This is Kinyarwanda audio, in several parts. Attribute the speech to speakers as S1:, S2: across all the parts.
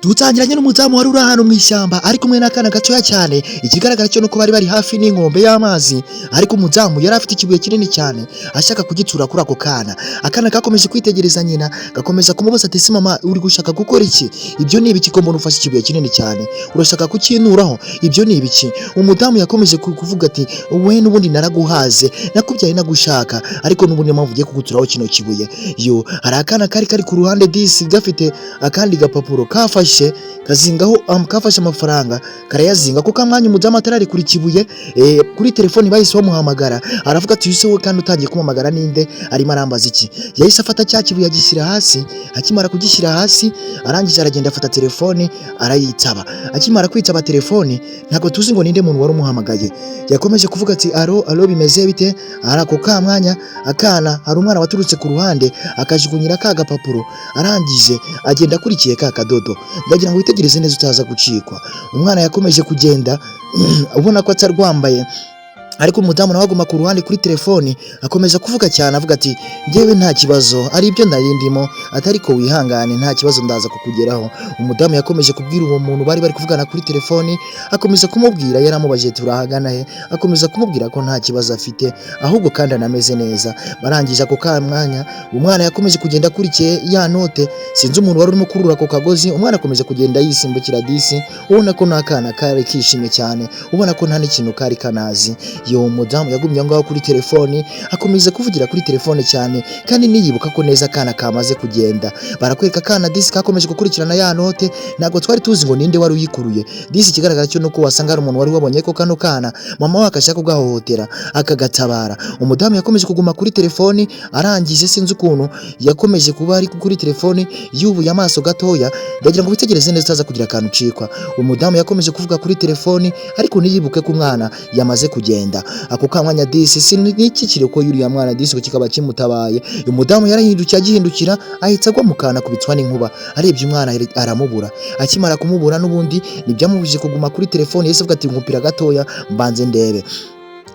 S1: Dutangiranye n'umuzamu wari uri ahantu mu ishyamba ari kumwe n'akana gatoya cyane, ikigaragara cyo nuko bari hafi n'inkombe y'amazi, ariko umuzamu yari afite ikibuye kinini cyane ashaka kugitura kuri ako kana. Akana kakomeje kwitegereza nyina, gakomeza kumubaza ati ese mama uri gushaka gukora iki? Ibyo ni ibiki ko mbona ufashe ikibuye kinini cyane, urashaka kukinuraho? Ibyo ni ibiki? Umudamu yakomeje kuvuga ati we n'ubundi naraguhaze, nakubyaye nagushaka, ariko n'ubundi mpamvu ugiye kuguturaho kino kibuye. Yo hari akana kari ku ruhande disi gafite akandi gapapuro kafashe kazingaho kafashe amafaranga karayazinga kuko amwanya umudamu atarari kuri kibuye. Kuri telefoni bahise bamuhamagara, aravuga ati use we kandi utangiye kumamagara ninde, arimo arambaza iki? Yahise afata cya kibuye agishyira hasi, akimara kugishyira hasi arangije aragenda afata telefoni arayitaba. Akimara kwitaba telefoni ntabwo tuzi ngo ninde muntu wari umuhamagaye. Yakomeje kuvuga ati alo bimeze bite? Arako ka mwanya akana hari umwana waturutse ku ruhande akajugunyira ka gapapuro, arangije agenda akurikiye ka kadodo. Ndagira ngo witegereze neza utaza gucikwa. Umwana yakomeje kugenda ubona ko atarwambaye, ariko umudamu nawe aguma ku ruhande kuri telefoni akomeza kuvuga cyane avuga ati ngewe nta kibazo, ari ibyo narindimo, atari ko wihangane nta kibazo ndaza kukugeraho. Umudamu yakomeje kubwira uwo muntu bari kuvugana kuri telefoni, akomeza kumubwira, yaramubajije turahagana he, akomeza kumubwira ko nta kibazo afite ahubwo kandi anameze neza. Barangije ako ka mwanya umwana yakomeje kugenda akurikiye ya note, sinzi umuntu wari urimo kurura ako kagozi. Umwana akomeje kugenda yisimbukira disi, ubona ko n'akana kari kishimye cyane, ubona ko nta n'ikintu kari kanazi. Yo umudamu yagumye ngaho kuri telefoni akomeza kuvugira kuri telefone cyane, kandi niyibuka ko neza kana kamaze kugenda. Barakwereka kana disi kakomeje gukurikirana ya note, ntabwo twari tuzi ngo ninde wari uyikuruye. Disi kigaragara cyo nuko wasanga ari umuntu wari wabonye ko kano kana mama wakashaka kugahohotera akagatabara. Umudamu yakomeje kuguma kuri telefoni, arangije sinzi ukuntu yakomeje kuba ari kuri telefoni yubuye amaso gatoya. Ndagira ngo witegereze neza utaza kugira akantu ucikwa. Umudamu yakomeje kuvuga kuri telefoni ariko niyibuke ko umwana yamaze kugenda. Ako kamwanya disi siniki kireko yuriya mwana disi ko kikaba kimutabaye. Umudamu yarahindukiye agihindukira ahitsa agwa mukana kubitwa n'inkuba, arebye umwana aramubura. Akimara kumubura n'ubundi nibyamubujije kuguma kuri telefoni, yese avuga ati nkupira gatoya mbanze ndebe.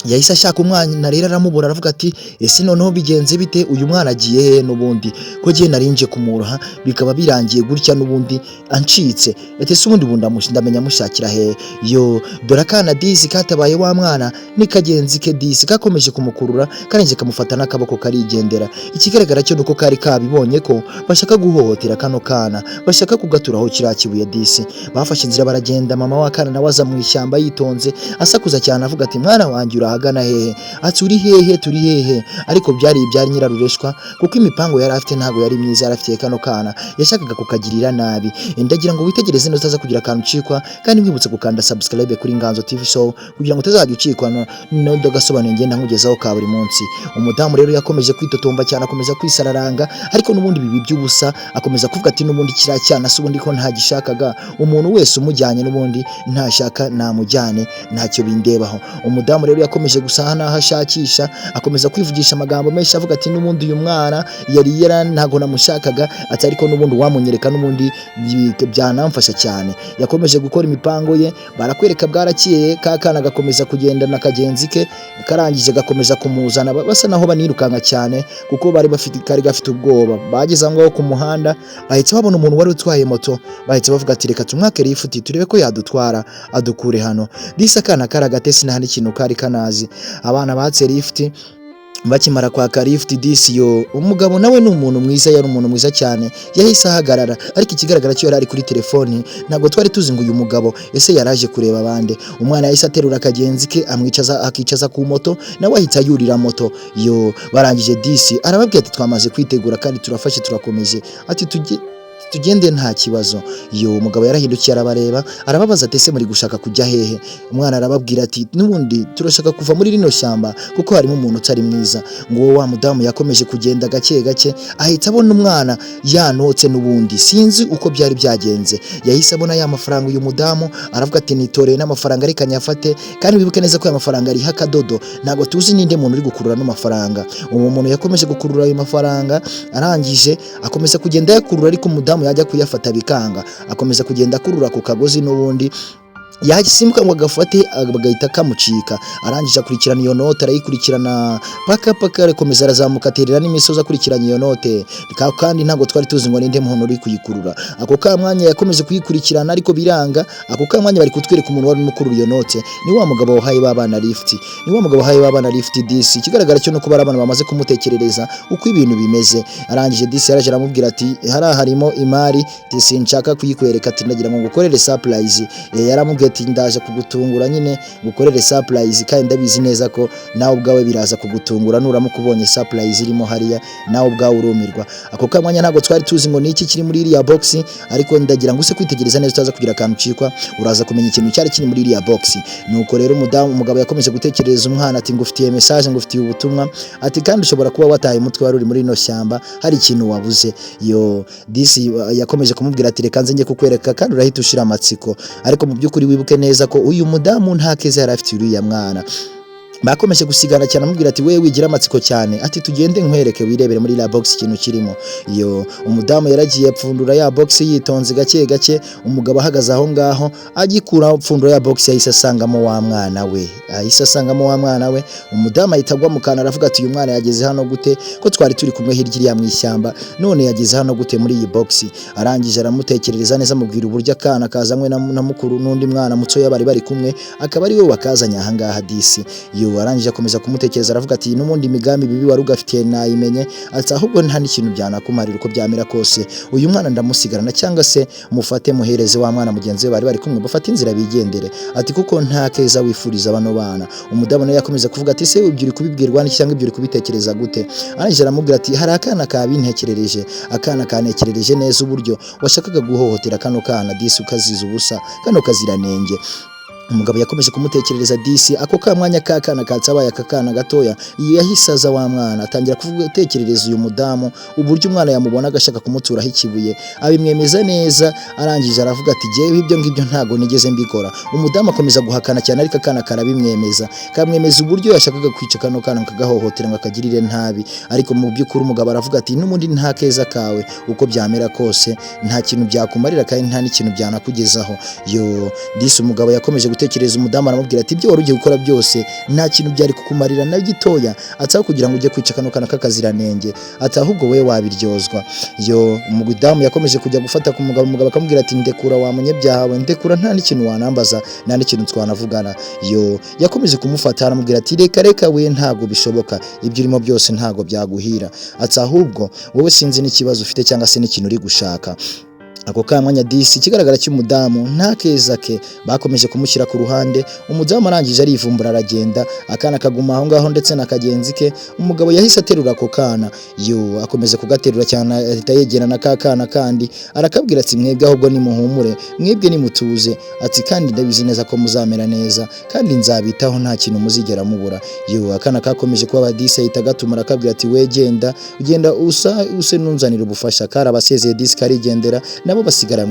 S1: Yahise ashaka umwana rero aramubura, aravuga ati ese noneho bigenze bite, uyu mwana agiye he n'ubundi ko giye narinje kumuroha bikaba birangiye gutya n'ubundi ancitse. Ete se ubundi ndamenya mushakira he? Yo dora kana disi katabaye wa mwana ni kagenzi ke disi kakomeje kumukurura, karenje kamufata n'akaboko karigendera. Ikigaragara cyo nuko kari kabibonye ko bashaka guhohotera kano kana, bashaka kugaturaho kiriya kibuye disi. Bafashe inzira baragenda, mama wa kana nawe aza mu ishyamba yitonze asakuza cyane avuga ati mwana wanjye ahagana hehe? Ati uri hehe? Turi hehe? Ariko byari ibyari nyirarureshwa kuko imipango yari afite ntago yari myiza, yarafitiye kano kana yashakaga kukagirira nabi. Ndagira ngo witegereze neza utaza kugira akantu ucikwa, kandi mwibutse gukanda subscribe kuri Nganzo TV Show kugira ngo utazajya ucikwa no dogasobanura ngenda nkugezaho ka buri munsi. Umudamu rero yakomeje kwitotomba cyane, akomeza kwisararanga, ariko n'ubundi bibi by'ubusa akomeza kuvuga ati n'ubundi kiracyana se ubundi ko ntagishakaga. Umuntu wese umujyanye n'ubundi ntashaka namujyane, ntacyo bindebaho. Umudamu rero yakomeje gusa naho ashakisha, akomeza kwivugisha amagambo menshi avuga ati n'ubundi uyu mwana yari ntago namushakaga, ati ariko n'ubundi wamunyereka n'ubundi byanamfasha cyane. Yakomeje gukora imipango ye, barakwereka bwarakiye ka kana gakomeza kugenda na kagenzi ke, karangije gakomeza kumuzana, basa naho banirukanka cyane kuko bari kari gafite ubwoba. Bageze ngaho ku muhanda bahitse babona umuntu wari utwaye moto, bahitse bavuga ati reka tumwake lifuti turebe ko yadutwara adukure hano. Disa kana karagatesi nta n'ikintu kari kanazi. Abana batse lift, bakimara kwaka lift disi yo umugabo nawe ni umuntu mwiza, yari umuntu mwiza cyane, yahise ahagarara. Ariko ikigaragara cyo yari ari kuri telefoni, ntabwo twari tuzi ngo uyu mugabo ese yaraje kureba abande. Umwana yahise aterura akagenzi ke akicaza ku moto, nawe ahita yurira moto. Yo barangije disi arababwira ati twamaze kwitegura kandi turafashe turakomeje, ati tugende nta kibazo. Yo umugabo yarahindukiye arabareba, arababaza ati ese muri gushaka kujya hehe? Umwana arababwira ati n'ubundi turashaka kuva muri rino shyamba kuko harimo umuntu utari mwiza. Ngo wa mudamu yakomeje kugenda gake gake, ahita abona umwana yanotse n'ubundi sinzi uko byari byagenze. Yahise abona ya mafaranga uyu mudamu, aravuga ati nitoreye n'amafaranga reka nyafate, kandi wibuke neza ko ya mafaranga ari hakadodo, ntago tuzi ninde muntu uri gukurura no mafaranga. Uwo muntu yakomeje gukurura ayo mafaranga, arangije akomeza kugenda yakurura, ariko umudamu yajya kuyafata bikanga, akomeza kugenda akurura ku kagozi n'ubundi yasimbuka ngo agafate bagahita kamucika. Arangije akurikirana iyo note, arayikurikirana paka arakomeza arazamuka aterera n'imisozi akurikiranye iyo note, kandi ntabwo twari tuzi ngo ninde muntu uri kuyikurura. Ako ka mwanya yakomeje kuyikurikirana ariko biranga. Ako ka mwanya bari kutwereka umuntu wari mukurura iyo note, ni wa mugabo wahaye babana lift, ni wa mugabo wahaye babana lift DC. Kigaragara cyo no kuba abana bamaze kumutekerereza uko ibintu bimeze. Arangije DC yaraje aramubwira ati harimo imari sinshaka kuyikwereka, ati ndagira ngo ngukorere surprise. Yaramubwiye ati ndaje kugutungura nyine gukorere surprise, kandi ndabizi neza ko nawe ubwawe biraza kugutungura nuramuka ubonye surprise irimo hariya, nawe ubwawe urumirwa. Ako kamwanya ntabwo twari tuzi ngo niki kiri muri iriya box, ariko ndagira ngo use kwitegereza neza utaza kugira akantu cikwa, uraza kumenya ikintu cyari kiri muri iriya box. Nuko rero umugabo yakomeje gutekereza umwana ati ngufitiye message, ngufitiye ubutumwa, ati kandi ushobora kuba wataye umutwe wari uri muri ino shyamba, hari ikintu wabuze. Yo DC yakomeje kumubwira ati reka nze nge kukwereka kandi urahita ushira amatsiko, ariko mu byukuri wibuke neza ko uyu mudamu nta keza yari afite uriya mwana. Bakomeje gusigana cyane amubwira ati wewe wigira amatsiko cyane, ati tugende nkwereke wirebere muri la box ikintu kirimo. Iyo umudamu yaragiye apfundura ya box yitonze gake, umugabo ahagaze aho ngaho agikura apfundura ya box yahise asangamo wa mwana we. Umudamu ahitagwa mu kana aravuga ati uyu mwana yageze hano gute, ko twari turi kumwe hirya mu ishyamba, none yageze hano gute muri iyi box? Arangije aramutekerereza neza, amubwira uburyo akana kazanywe na mukuru n'undi mwana mutoya bari kumwe, akaba ari we wakazanya aha ngaha DC. Arangije akomeza kumutekereza aravuga ati n'umundi migambi bibi wari ugafitiye nayimenye, ati ahubwo nta n'ikintu byanakumarira uko byamera kose, uyu mwana ndamusigarana cyangwa se mufate muhereze wa mwana mugenzi we bari kumwe, bafate inzira bigendere, ati kuko nta keza wifuriza bano bana. Umudamu nawe yakomeza kuvuga ati se ubyuri kubibwirwa n'iki cyangwa ibyuri kubitekereza gute? Arangije aramubwira ati hari akana kabintekerereje, akana kanekerereje neza uburyo washakaga guhohotera kano kana DC ukaziza ubusa, kano kaziranenge. Umugabo yakomeje kumutekerereza DC. Ako ka mwanya kakana katsabaye akakana gatoya yahisaza wa mwana, atangira kuvuga utekerereza uyu mudamu uburyo umwana yamubona agashaka kumuturaho ikibuye, abimwemeza neza. Arangije aravuga ati jewe ibyo ngibyo ntago nigeze mbikora. Umudamu akomeza guhakana cyane, ariko akana karabimwemeza, kamwemeza uburyo yashakaga kwica kano kana kagahohotera ngo akagirire ntabi. Ariko mu by'ukuri umugabo aravuga ati n'umundi nta keza kawe uko byamera kose, nta kintu byakumarira kandi nta n'ikintu byanakugezaho. Yo DC umugabo yakomeje gutekereza umudamu aramubwira ati ibyo wari ugiye gukora byose nta kintu byari kukumarira na gitoya, atsaho kugira ngo ujye kwica kano kana kakaziranenge, ati ahubwo we wabiryozwa. Yo umudamu yakomeje kujya gufata ku umugabo akamubwira ati ndekura wa munyabyaha we, ndekura nta n'ikintu wanambaza, nta n'ikintu twanavugana. Yo yakomeje kumufata aramubwira ati reka we ntago bishoboka, ibyo urimo byose ntago byaguhira, ati ahubwo wowe sinzi n'ikibazo ufite cyangwa se n'ikintu uri gushaka. Ako kamwanya DC kigaragara cy'umudamu nta keza ke, bakomeje kumushyira ku ruhande. Umudamu arangije arivumbura aragenda, akana kaguma aho ngaho ndetse na kagenzi ke. Umugabo yahise aterura ako kana, yo akomeza kugaterura cyane, ahita yegerana kakana kandi arakabwira ati mwebwe ahubwo nimuhumure, mwebwe nimutuze, ati kandi ndabizi neza ko muzamera neza kandi nzabitaho nta kintu muzigera mubura. Yo akana kakomeje kuba DC ahita gatumura akabwira ati we ugenda use nunzanira ubufasha. Karabasezeye DC karigendera, nabo basigara